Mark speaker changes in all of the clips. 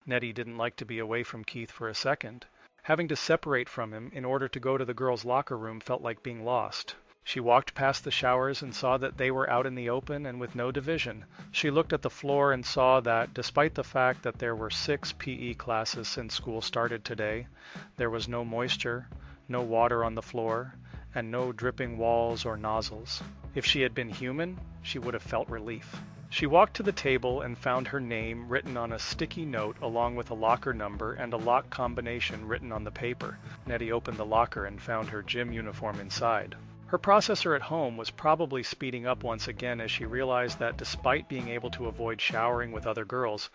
Speaker 1: Nettie didn't like to be away from Keith for a second. Having to separate from him in order to go to the girls' locker room felt like being lost. She walked past the showers and saw that they were out in the open and with no division. She looked at the floor and saw that, despite the fact that there were 6 PE classes since school started today, there was no moisture, no water on the floor, and no dripping walls or nozzles. If she had been human, she would have felt relief. She walked to the table and found her name written on a sticky note along with a locker number and a lock combination written on the paper. Nettie opened the locker and found her gym uniform inside. Her processor at home was probably speeding up once again as she realized that despite being able to avoid showering with other girls,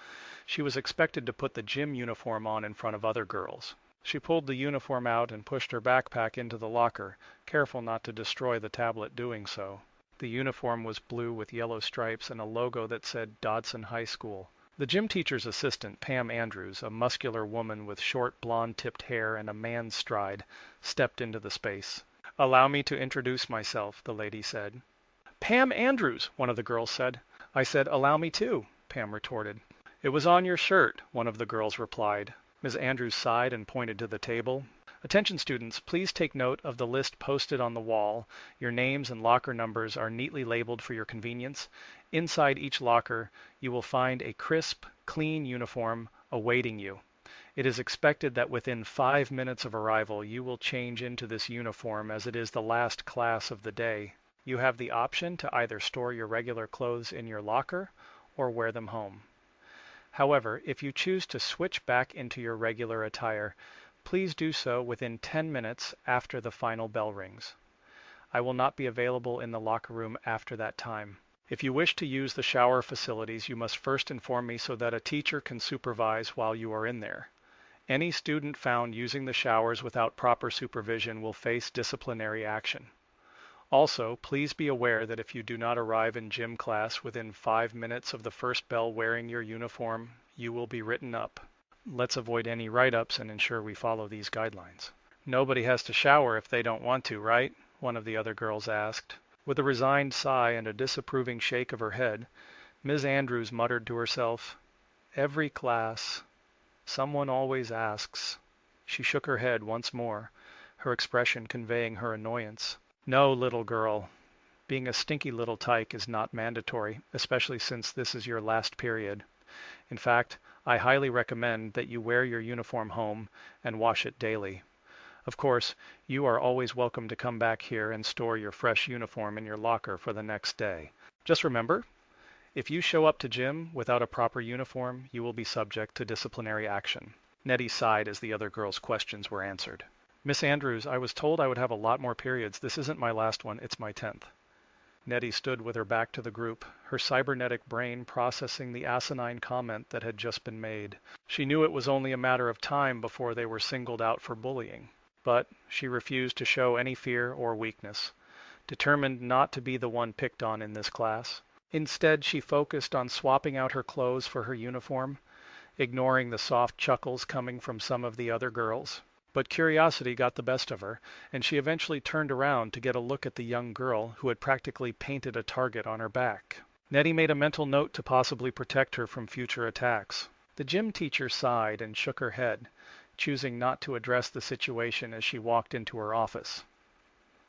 Speaker 1: she was expected to put the gym uniform on in front of other girls. She pulled the uniform out and pushed her backpack into the locker, careful not to destroy the tablet doing so. The uniform was blue with yellow stripes and a logo that said Dodson High School. The gym teacher's assistant, Pam Andrews, a muscular woman with short blonde-tipped hair and a man's stride, stepped into the space. "Allow me to introduce myself," the lady said. "Pam Andrews," one of the girls said. "I said, allow me too," Pam retorted. "It was on your shirt," one of the girls replied. Ms. Andrews sighed and pointed to the table. "Attention students, please take note of the list posted on the wall. Your names and locker numbers are neatly labeled for your convenience. Inside each locker, you will find a crisp, clean uniform awaiting you. It is expected that within 5 minutes of arrival, you will change into this uniform as it is the last class of the day. You have the option to either store your regular clothes in your locker or wear them home. However, if you choose to switch back into your regular attire, please do so within 10 minutes after the final bell rings. I will not be available in the locker room after that time. If you wish to use the shower facilities, you must first inform me so that a teacher can supervise while you are in there. Any student found using the showers without proper supervision will face disciplinary action. Also, please be aware that if you do not arrive in gym class within 5 minutes of the first bell wearing your uniform, you will be written up. Let's avoid any write-ups and ensure we follow these guidelines." "Nobody has to shower if they don't want to, right?" one of the other girls asked. With a resigned sigh and a disapproving shake of her head, Ms. Andrews muttered to herself, "Every class. Someone always asks." She shook her head once more, her expression conveying her annoyance. "No, little girl. Being a stinky little tyke is not mandatory, especially since this is your last period. In fact, I highly recommend that you wear your uniform home and wash it daily. Of course, you are always welcome to come back here and store your fresh uniform in your locker for the next day. Just remember, if you show up to gym without a proper uniform, you will be subject to disciplinary action." Nettie sighed as the other girls' questions were answered. "Miss Andrews, I was told I would have a lot more periods. This isn't my last one, it's my 10th. Nettie stood with her back to the group, her cybernetic brain processing the asinine comment that had just been made. She knew it was only a matter of time before they were singled out for bullying. But she refused to show any fear or weakness, determined not to be the one picked on in this class. Instead, she focused on swapping out her clothes for her uniform, ignoring the soft chuckles coming from some of the other girls. But curiosity got the best of her, and she eventually turned around to get a look at the young girl who had practically painted a target on her back. Nettie made a mental note to possibly protect her from future attacks. The gym teacher sighed and shook her head, choosing not to address the situation as she walked into her office.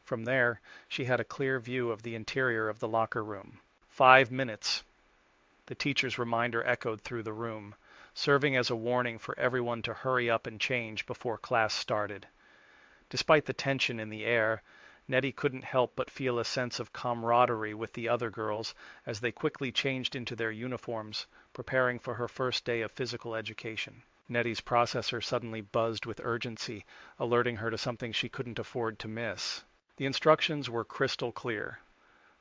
Speaker 1: From there, she had a clear view of the interior of the locker room. 5 minutes. The teacher's reminder echoed through the room, serving as a warning for everyone to hurry up and change before class started. Despite the tension in the air, Nettie couldn't help but feel a sense of camaraderie with the other girls as they quickly changed into their uniforms, preparing for her first day of physical education. Nettie's processor suddenly buzzed with urgency, alerting her to something she couldn't afford to miss. The instructions were crystal clear.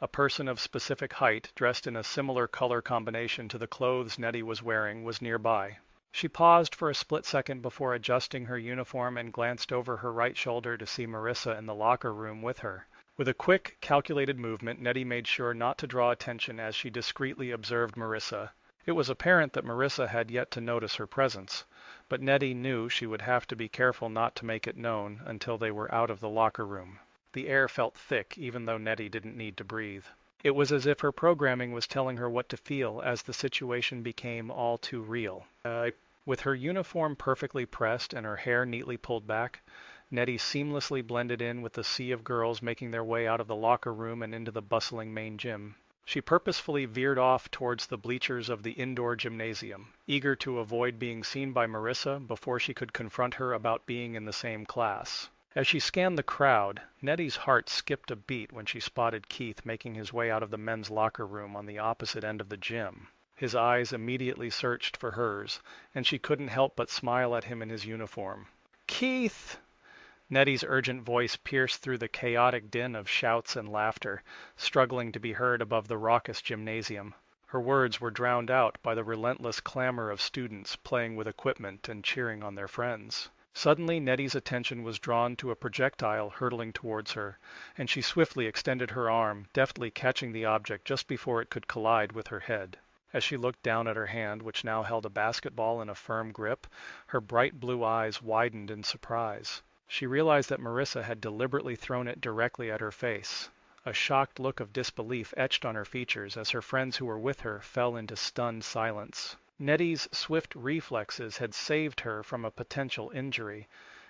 Speaker 1: A person of specific height, dressed in a similar color combination to the clothes Nettie was wearing, was nearby. She paused for a split second before adjusting her uniform and glanced over her right shoulder to see Marissa in the locker room with her. With a quick, calculated movement, Nettie made sure not to draw attention as she discreetly observed Marissa. It was apparent that Marissa had yet to notice her presence, but Nettie knew she would have to be careful not to make it known until they were out of the locker room. The air felt thick, even though Nettie didn't need to breathe. It was as if her programming was telling her what to feel as the situation became all too real. With her uniform perfectly pressed and her hair neatly pulled back, Nettie seamlessly blended in with the sea of girls making their way out of the locker room and into the bustling main gym. She purposefully veered off towards the bleachers of the indoor gymnasium, eager to avoid being seen by Marissa before she could confront her about being in the same class. As she scanned the crowd, Nettie's heart skipped a beat when she spotted Keith making his way out of the men's locker room on the opposite end of the gym. His eyes immediately searched for hers, and she couldn't help but smile at him in his uniform. "Keith!" Nettie's urgent voice pierced through the chaotic din of shouts and laughter, struggling to be heard above the raucous gymnasium. Her words were drowned out by the relentless clamor of students playing with equipment and cheering on their friends. Suddenly, Nettie's attention was drawn to a projectile hurtling towards her, and she swiftly extended her arm, deftly catching the object just before it could collide with her head. As she looked down at her hand, which now held a basketball in a firm grip, her bright blue eyes widened in surprise. She realized that Marissa had deliberately thrown it directly at her face. A shocked look of disbelief etched on her features as her friends who were with her fell into stunned silence. Nettie's swift reflexes had saved her from a potential injury,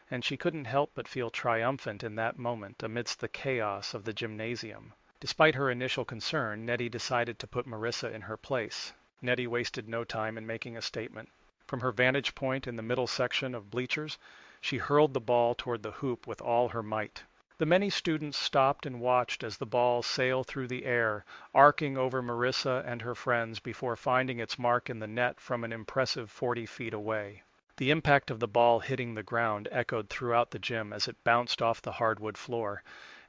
Speaker 1: and she couldn't help but feel triumphant in that moment amidst the chaos of the gymnasium. Despite her initial concern, Nettie decided to put Marissa in her place. Nettie wasted no time in making a statement. From her vantage point in the middle section of bleachers, she hurled the ball toward the hoop with all her might. The many students stopped and watched as the ball sailed through the air, arcing over Marissa and her friends before finding its mark in the net from an impressive 40 feet away. The impact of the ball hitting the ground echoed throughout the gym as it bounced off the hardwood floor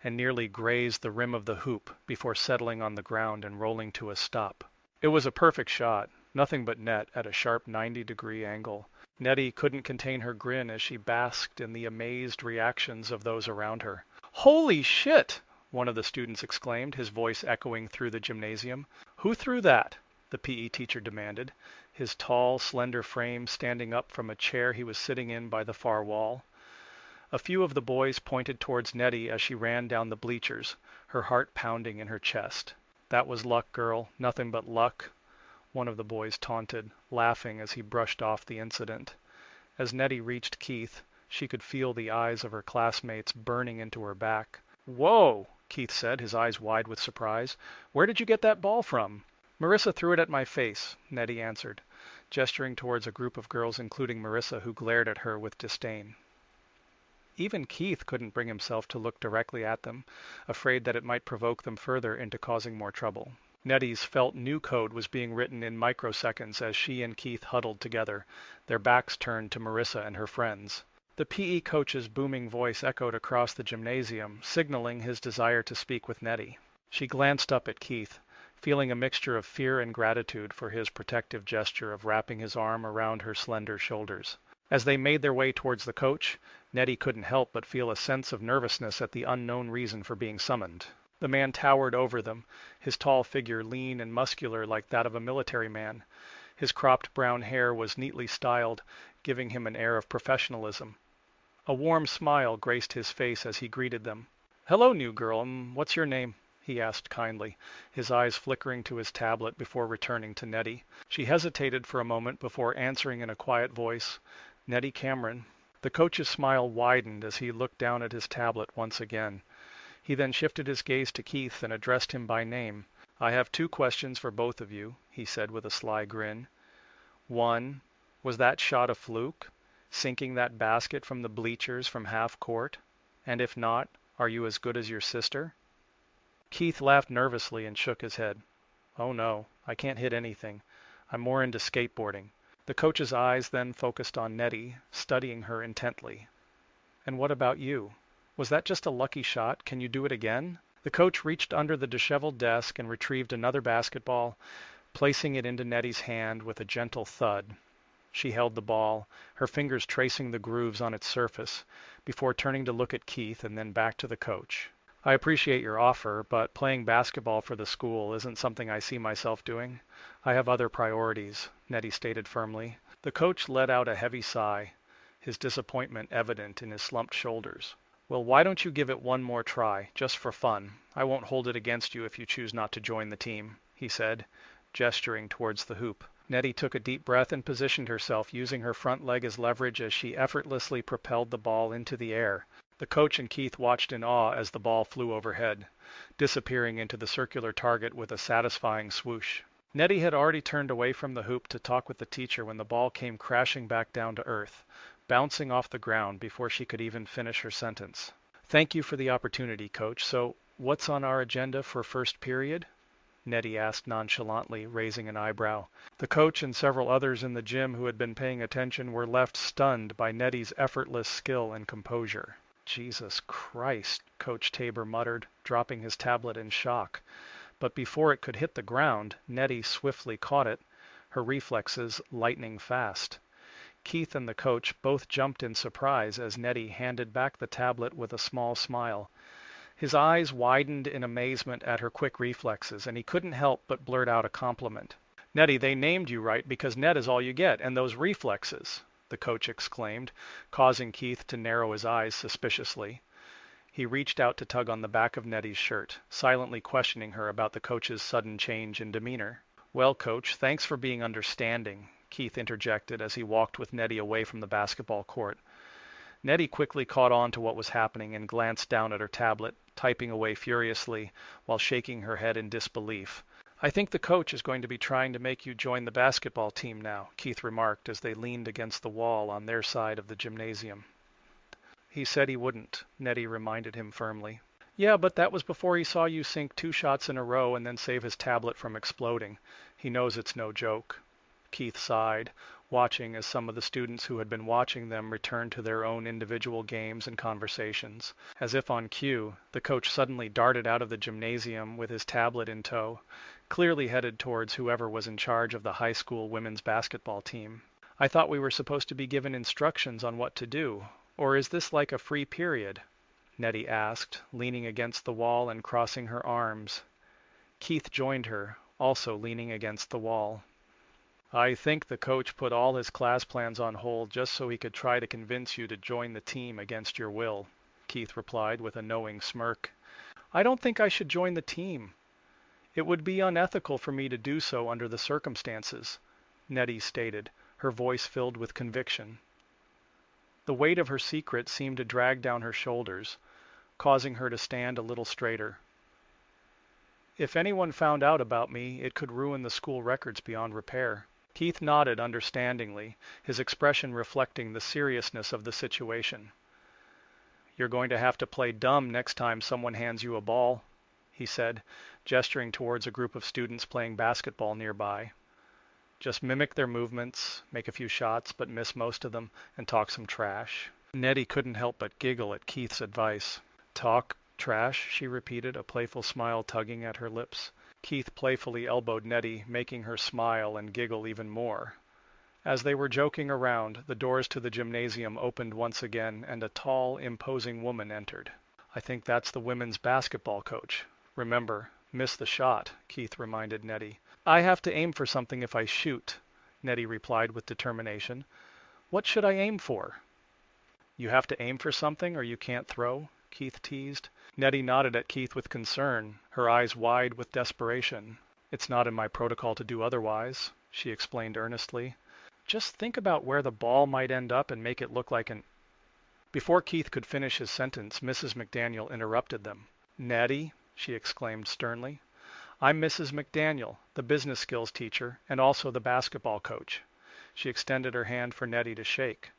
Speaker 1: and nearly grazed the rim of the hoop before settling on the ground and rolling to a stop. It was a perfect shot, nothing but net at a sharp 90-degree angle. Nettie couldn't contain her grin as she basked in the amazed reactions of those around her. "Holy shit!" one of the students exclaimed, his voice echoing through the gymnasium. "Who threw that?" the PE teacher demanded, his tall, slender frame standing up from a chair he was sitting in by the far wall. A few of the boys pointed towards Nettie as she ran down the bleachers, her heart pounding in her chest. "That was luck, girl, nothing but luck," one of the boys taunted, laughing as he brushed off the incident. As Nettie reached Keith, she could feel the eyes of her classmates burning into her back. "Whoa," Keith said, his eyes wide with surprise. "Where did you get that ball from?" "Marissa threw it at my face," Nettie answered, gesturing towards a group of girls including Marissa who glared at her with disdain. Even Keith couldn't bring himself to look directly at them, afraid that it might provoke them further into causing more trouble. Nettie's felt new code was being written in microseconds as she and Keith huddled together, their backs turned to Marissa and her friends. The PE coach's booming voice echoed across the gymnasium, signaling his desire to speak with Nettie. She glanced up at Keith, feeling a mixture of fear and gratitude for his protective gesture of wrapping his arm around her slender shoulders. As they made their way towards the coach, Nettie couldn't help but feel a sense of nervousness at the unknown reason for being summoned. The man towered over them, his tall figure lean and muscular like that of a military man. His cropped brown hair was neatly styled, giving him an air of professionalism. A warm smile graced his face as he greeted them. "Hello, new girl, what's your name?" he asked kindly, his eyes flickering to his tablet before returning to Nettie. She hesitated for a moment before answering in a quiet voice, "Nettie Cameron." The coach's smile widened as he looked down at his tablet once again. He then shifted his gaze to Keith and addressed him by name. "I have 2 questions for both of you," he said with a sly grin. "1, was that shot a fluke, sinking that basket from the bleachers from half court? And if not, are you as good as your sister?" Keith laughed nervously and shook his head. "Oh no, I can't hit anything. I'm more into skateboarding." The coach's eyes then focused on Nettie, studying her intently. "And what about you? Was that just a lucky shot? Can you do it again?" The coach reached under the disheveled desk and retrieved another basketball, placing it into Nettie's hand with a gentle thud. She held the ball, her fingers tracing the grooves on its surface, before turning to look at Keith and then back to the coach. "I appreciate your offer, but playing basketball for the school isn't something I see myself doing. I have other priorities," Nettie stated firmly. The coach let out a heavy sigh, his disappointment evident in his slumped shoulders. "Well, why don't you give it one more try, just for fun? I won't hold it against you if you choose not to join the team," he said, gesturing towards the hoop. Nettie took a deep breath and positioned herself, using her front leg as leverage as she effortlessly propelled the ball into the air. The coach and Keith watched in awe as the ball flew overhead, disappearing into the circular target with a satisfying swoosh. Nettie had already turned away from the hoop to talk with the teacher when the ball came crashing back down to earth, bouncing off the ground before she could even finish her sentence. "Thank you for the opportunity, Coach. So, what's on our agenda for first period?" Nettie asked nonchalantly, raising an eyebrow. The coach and several others in the gym who had been paying attention were left stunned by Nettie's effortless skill and composure. "Jesus Christ," Coach Tabor muttered, dropping his tablet in shock. But before it could hit the ground, Nettie swiftly caught it, her reflexes lightning fast. Keith and the coach both jumped in surprise as Nettie handed back the tablet with a small smile. His eyes widened in amazement at her quick reflexes, and he couldn't help but blurt out a compliment. "Nettie, they named you right because net is all you get, and those reflexes," the coach exclaimed, causing Keith to narrow his eyes suspiciously. He reached out to tug on the back of Nettie's shirt, silently questioning her about the coach's sudden change in demeanor. "Well, Coach, thanks for being understanding," Keith interjected as he walked with Nettie away from the basketball court. Nettie quickly caught on to what was happening and glanced down at her tablet, typing away furiously while shaking her head in disbelief. "I think the coach is going to be trying to make you join the basketball team now," Keith remarked as they leaned against the wall on their side of the gymnasium. "He said he wouldn't," Nettie reminded him firmly. "Yeah, but that was before he saw you sink 2 shots in a row and then save his tablet from exploding. He knows it's no joke." Keith sighed, watching as some of the students who had been watching them returned to their own individual games and conversations. As if on cue, the coach suddenly darted out of the gymnasium with his tablet in tow, clearly headed towards whoever was in charge of the high school women's basketball team. "I thought we were supposed to be given instructions on what to do. Or is this like a free period?" Nettie asked, leaning against the wall and crossing her arms. Keith joined her, also leaning against the wall. "I think the coach put all his class plans on hold just so he could try to convince you to join the team against your will," Keith replied with a knowing smirk. "I don't think I should join the team. It would be unethical for me to do so under the circumstances," Nettie stated, her voice filled with conviction. The weight of her secret seemed to drag down her shoulders, causing her to stand a little straighter. "If anyone found out about me, it could ruin the school records beyond repair." Keith nodded understandingly, his expression reflecting the seriousness of the situation. "You're going to have to play dumb next time someone hands you a ball," he said, gesturing towards a group of students playing basketball nearby. "Just mimic their movements, make a few shots but miss most of them, and talk some trash." Nettie couldn't help but giggle at Keith's advice. "Talk trash?" she repeated, a playful smile tugging at her lips. Keith playfully elbowed Nettie, making her smile and giggle even more. As they were joking around, the doors to the gymnasium opened once again and a tall, imposing woman entered. "I think that's the women's basketball coach. Remember, miss the shot," Keith reminded Nettie. "I have to aim for something if I shoot," Nettie replied with determination. "What should I aim for?" "You have to aim for something or you can't throw?" Keith teased. Nettie nodded at Keith with concern, her eyes wide with desperation. "It's not in my protocol to do otherwise," she explained earnestly. "Just think about where the ball might end up and make it look like an—" Before Keith could finish his sentence, Mrs. McDaniel interrupted them. "Nettie," she exclaimed sternly, "I'm Mrs. McDaniel, the business skills teacher, and also the basketball coach." She extended her hand for Nettie to shake.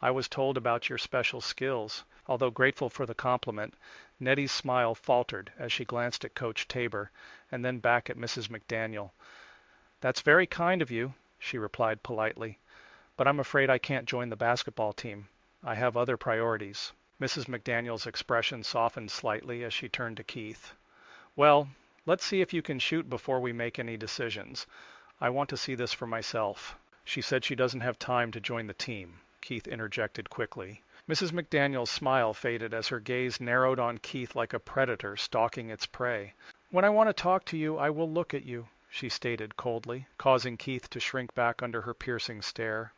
Speaker 1: "I was told about your special skills." Although grateful for the compliment, Nettie's smile faltered as she glanced at Coach Tabor and then back at Mrs. McDaniel. "That's very kind of you," she replied politely, "but I'm afraid I can't join the basketball team. I have other priorities." Mrs. McDaniel's expression softened slightly as she turned to Keith. "Well, let's see if you can shoot before we make any decisions. I want to see this for myself." "She said she doesn't have time to join the team," Keith interjected quickly. Mrs. McDaniel's smile faded as her gaze narrowed on Keith like a predator stalking its prey. "When I want to talk to you, I will look at you," she stated coldly, causing Keith to shrink back under her piercing stare.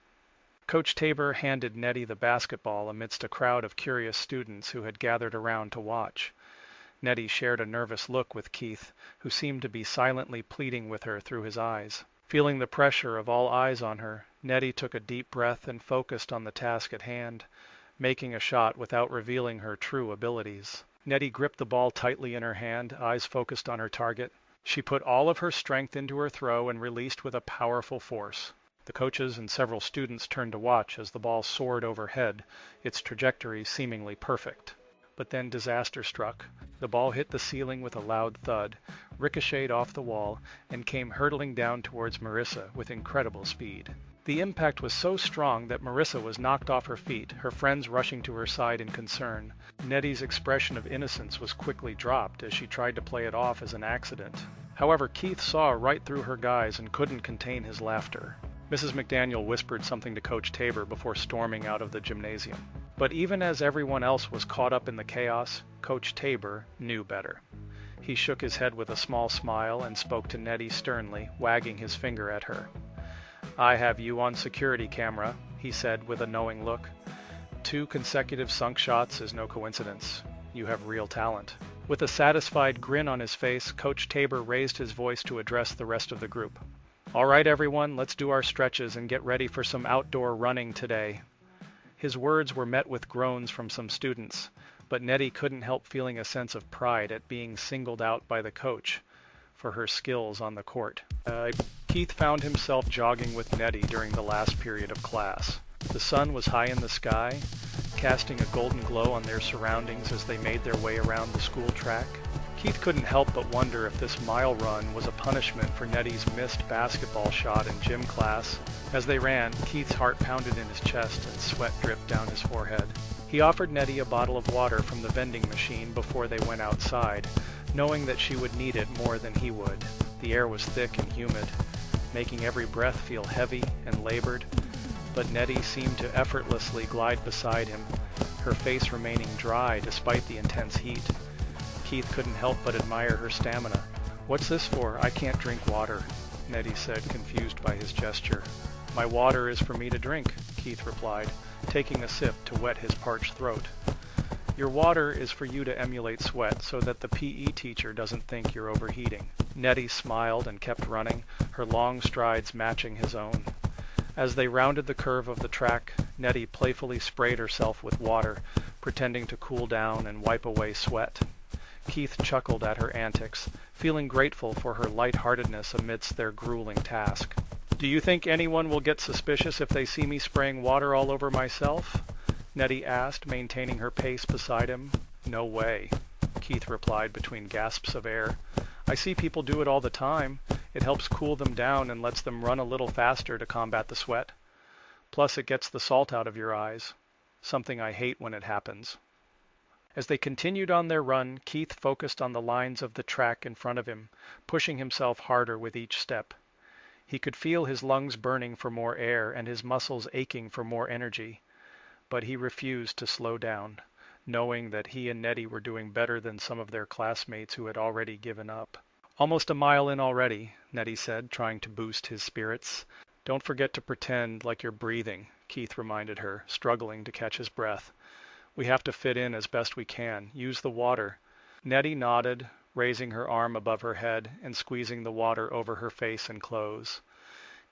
Speaker 1: Coach Tabor handed Nettie the basketball amidst a crowd of curious students who had gathered around to watch. Nettie shared a nervous look with Keith, who seemed to be silently pleading with her through his eyes. Feeling the pressure of all eyes on her, Nettie took a deep breath and focused on the task at hand, making a shot without revealing her true abilities. Nettie gripped the ball tightly in her hand, eyes focused on her target. She put all of her strength into her throw and released with a powerful force. The coaches and several students turned to watch as the ball soared overhead, its trajectory seemingly perfect. But then disaster struck. The ball hit the ceiling with a loud thud, ricocheted off the wall, and came hurtling down towards Marissa with incredible speed. The impact was so strong that Marissa was knocked off her feet, her friends rushing to her side in concern. Nettie's expression of innocence was quickly dropped as she tried to play it off as an accident. However, Keith saw right through her guise and couldn't contain his laughter. Mrs. McDaniel whispered something to Coach Tabor before storming out of the gymnasium. But even as everyone else was caught up in the chaos, Coach Tabor knew better. He shook his head with a small smile and spoke to Nettie sternly, wagging his finger at her. "I have you on security camera," he said with a knowing look. "2 consecutive sunk shots is no coincidence. You have real talent." With a satisfied grin on his face, Coach Tabor raised his voice to address the rest of the group. "All right, everyone, let's do our stretches and get ready for some outdoor running today." His words were met with groans from some students, but Nettie couldn't help feeling a sense of pride at being singled out by the coach for her skills on the court. Keith found himself jogging with Nettie during the last period of class. The sun was high in the sky, casting a golden glow on their surroundings as they made their way around the school track. Keith couldn't help but wonder if this mile run was a punishment for Nettie's missed basketball shot in gym class. As they ran, Keith's heart pounded in his chest and sweat dripped down his forehead. He offered Nettie a bottle of water from the vending machine before they went outside, knowing that she would need it more than he would. The air was thick and humid, making every breath feel heavy and labored, but Nettie seemed to effortlessly glide beside him, her face remaining dry despite the intense heat. Keith couldn't help but admire her stamina. "What's this for? I can't drink water," Nettie said, confused by his gesture. "My water is for me to drink," Keith replied, taking a sip to wet his parched throat. "Your water is for you to emulate sweat so that the PE teacher doesn't think you're overheating." Nettie smiled and kept running, her long strides matching his own. As they rounded the curve of the track, Nettie playfully sprayed herself with water, pretending to cool down and wipe away sweat. Keith chuckled at her antics, feeling grateful for her lightheartedness amidst their grueling task. "Do you think anyone will get suspicious if they see me spraying water all over myself?" Nettie asked, maintaining her pace beside him. "No way," Keith replied between gasps of air. "I see people do it all the time. It helps cool them down and lets them run a little faster to combat the sweat. Plus it gets the salt out of your eyes, something I hate when it happens." As they continued on their run, Keith focused on the lines of the track in front of him, pushing himself harder with each step. He could feel his lungs burning for more air and his muscles aching for more energy, but he refused to slow down, knowing that he and Nettie were doing better than some of their classmates who had already given up. "Almost a mile in already," Nettie said, trying to boost his spirits. "Don't forget to pretend like you're breathing," Keith reminded her, struggling to catch his breath. "We have to fit in as best we can. Use the water." Nettie nodded, raising her arm above her head and squeezing the water over her face and clothes.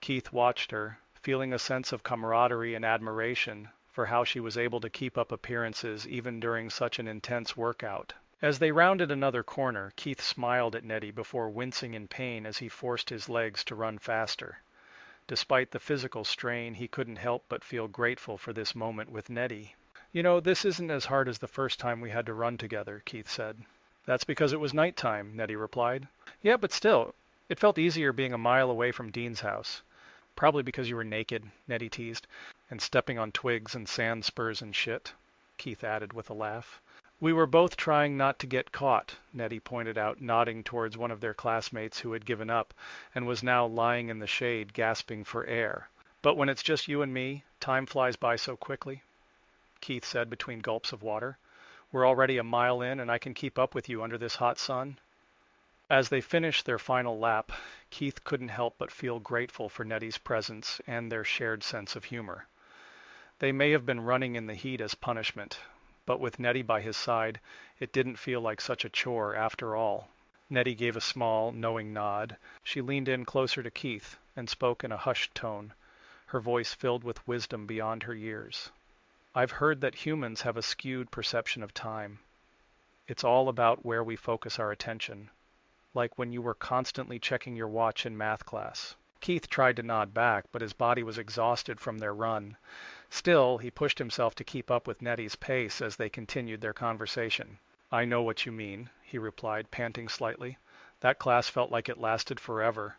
Speaker 1: Keith watched her, feeling a sense of camaraderie and admiration for how she was able to keep up appearances even during such an intense workout. As they rounded another corner, Keith smiled at Nettie before wincing in pain as he forced his legs to run faster. Despite the physical strain, he couldn't help but feel grateful for this moment with Nettie. "You know, this isn't as hard as the first time we had to run together," Keith said. "That's because it was nighttime," Nettie replied. "Yeah, but still, it felt easier being a mile away from Dean's house." "Probably because you were naked," Nettie teased, "and stepping on twigs and sand spurs and shit," Keith added with a laugh. "We were both trying not to get caught," Nettie pointed out, nodding towards one of their classmates who had given up and was now lying in the shade gasping for air. "But when it's just you and me, time flies by so quickly," Keith said between gulps of water. "We're already a mile in and I can keep up with you under this hot sun." As they finished their final lap, Keith couldn't help but feel grateful for Nettie's presence and their shared sense of humor. They may have been running in the heat as punishment, but with Nettie by his side, it didn't feel like such a chore after all. Nettie gave a small, knowing nod. She leaned in closer to Keith, and spoke in a hushed tone, her voice filled with wisdom beyond her years. I've heard that humans have a skewed perception of time. It's all about where we focus our attention, like when you were constantly checking your watch in math class. Keith tried to nod back, but his body was exhausted from their run. Still, he pushed himself to keep up with Nettie's pace as they continued their conversation. I know what you mean, he replied, panting slightly. That class felt like it lasted forever.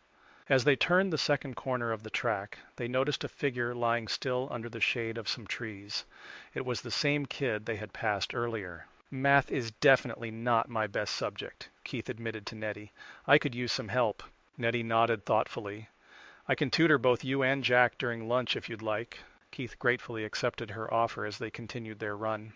Speaker 1: As they turned the second corner of the track, they noticed a figure lying still under the shade of some trees. It was the same kid they had passed earlier. Math is definitely not my best subject, Keith admitted to Nettie. I could use some help. Nettie nodded thoughtfully. I can tutor both you and Jack during lunch if you'd like. Keith gratefully accepted her offer as they continued their run.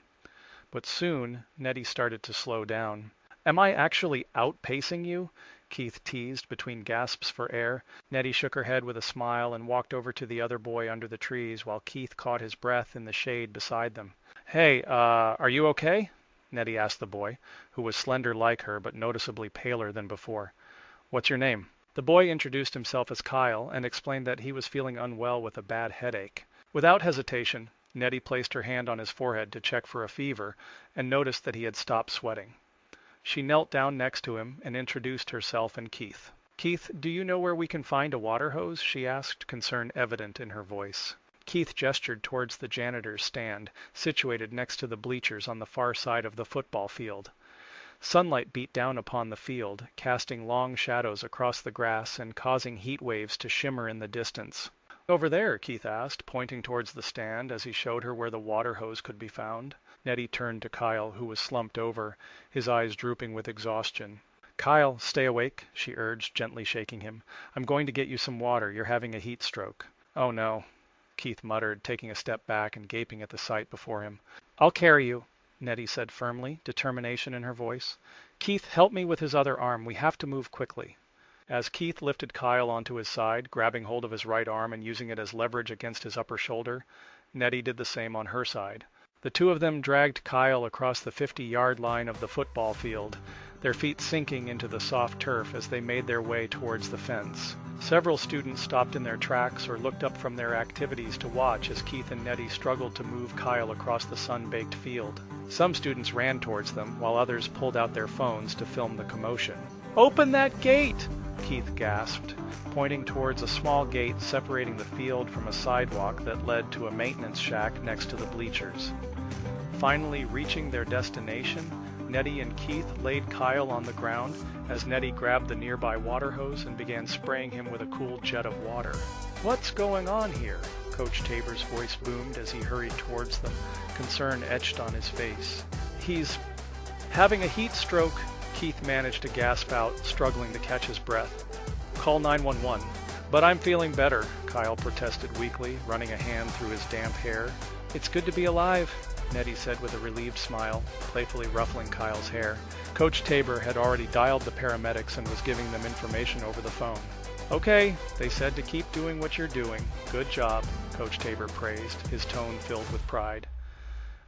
Speaker 1: But soon, Nettie started to slow down. Am I actually outpacing you? Keith teased between gasps for air. Nettie shook her head with a smile and walked over to the other boy under the trees while Keith caught his breath in the shade beside them. Hey, are you okay? Nettie asked the boy, who was slender like her but noticeably paler than before. What's your name? The boy introduced himself as Kyle and explained that he was feeling unwell with a bad headache. Without hesitation, Nettie placed her hand on his forehead to check for a fever and noticed that he had stopped sweating. She knelt down next to him and introduced herself and Keith. Keith, do you know where we can find a water hose? She asked, concern evident in her voice. Keith gestured towards the janitor's stand, situated next to the bleachers on the far side of the football field. Sunlight beat down upon the field, casting long shadows across the grass and causing heat waves to shimmer in the distance. Over there, Keith asked, pointing towards the stand as he showed her where the water hose could be found. Nettie turned to Kyle, who was slumped over, his eyes drooping with exhaustion. Kyle, stay awake, she urged, gently shaking him. I'm going to get you some water. You're having a heat stroke. Oh no, Keith muttered, taking a step back and gaping at the sight before him. I'll carry you, Nettie said firmly, determination in her voice. Keith, help me with his other arm. We have to move quickly. As Keith lifted Kyle onto his side, grabbing hold of his right arm and using it as leverage against his upper shoulder, Nettie did the same on her side. The two of them dragged Kyle across the 50-yard line of the football field, their feet sinking into the soft turf as they made their way towards the fence. Several students stopped in their tracks or looked up from their activities to watch as Keith and Nettie struggled to move Kyle across the sun-baked field. Some students ran towards them, while others pulled out their phones to film the commotion. Open that gate! Keith gasped, pointing towards a small gate separating the field from a sidewalk that led to a maintenance shack next to the bleachers. Finally reaching their destination, Nettie and Keith laid Kyle on the ground as Nettie grabbed the nearby water hose and began spraying him with a cool jet of water. What's going on here? Coach Tabor's voice boomed as he hurried towards them, concern etched on his face. He's having a heat stroke, Keith managed to gasp out, struggling to catch his breath. Call 911. But I'm feeling better, Kyle protested weakly, running a hand through his damp hair. It's good to be alive, Nettie said with a relieved smile, playfully ruffling Kyle's hair. Coach Tabor had already dialed the paramedics and was giving them information over the phone. Okay, they said to keep doing what you're doing. Good job, Coach Tabor praised, his tone filled with pride.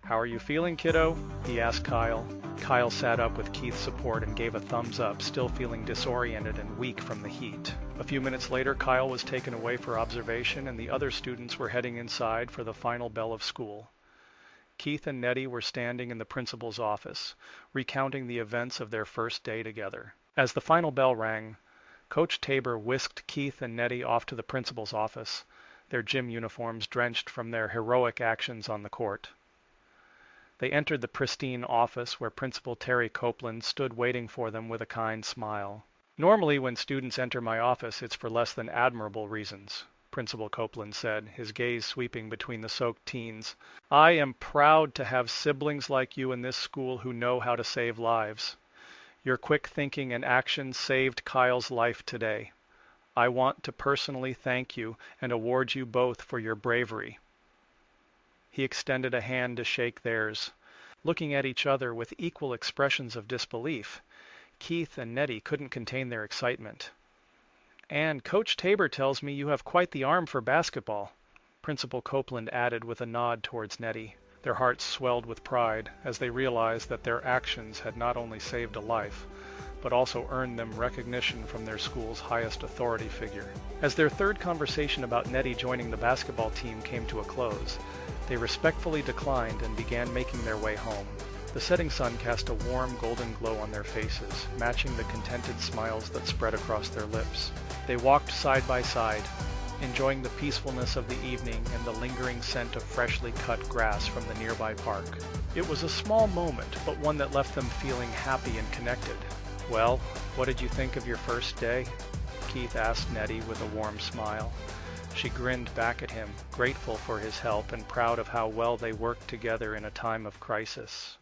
Speaker 1: How are you feeling, kiddo? He asked Kyle. Kyle sat up with Keith's support and gave a thumbs up, still feeling disoriented and weak from the heat. A few minutes later, Kyle was taken away for observation and the other students were heading inside for the final bell of school. Keith and Nettie were standing in the principal's office, recounting the events of their first day together. As the final bell rang, Coach Tabor whisked Keith and Nettie off to the principal's office, their gym uniforms drenched from their heroic actions on the court. They entered the pristine office where Principal Terry Copeland stood waiting for them with a kind smile. Normally when students enter my office, it's for less than admirable reasons, Principal Copeland said, his gaze sweeping between the soaked teens. I am proud to have siblings like you in this school who know how to save lives. Your quick thinking and action saved Kyle's life today. I want to personally thank you and award you both for your bravery. He extended a hand to shake theirs. Looking at each other with equal expressions of disbelief, Keith and Nettie couldn't contain their excitement. And Coach Tabor tells me you have quite the arm for basketball, Principal Copeland added with a nod towards Nettie. Their hearts swelled with pride as they realized that their actions had not only saved a life, but also earned them recognition from their school's highest authority figure. As their third conversation about Nettie joining the basketball team came to a close, they respectfully declined and began making their way home. The setting sun cast a warm golden glow on their faces, matching the contented smiles that spread across their lips. They walked side by side, enjoying the peacefulness of the evening and the lingering scent of freshly cut grass from the nearby park. It was a small moment, but one that left them feeling happy and connected. "Well, what did you think of your first day?" Keith asked Nettie with a warm smile. She grinned back at him, grateful for his help and proud of how well they worked together in a time of crisis.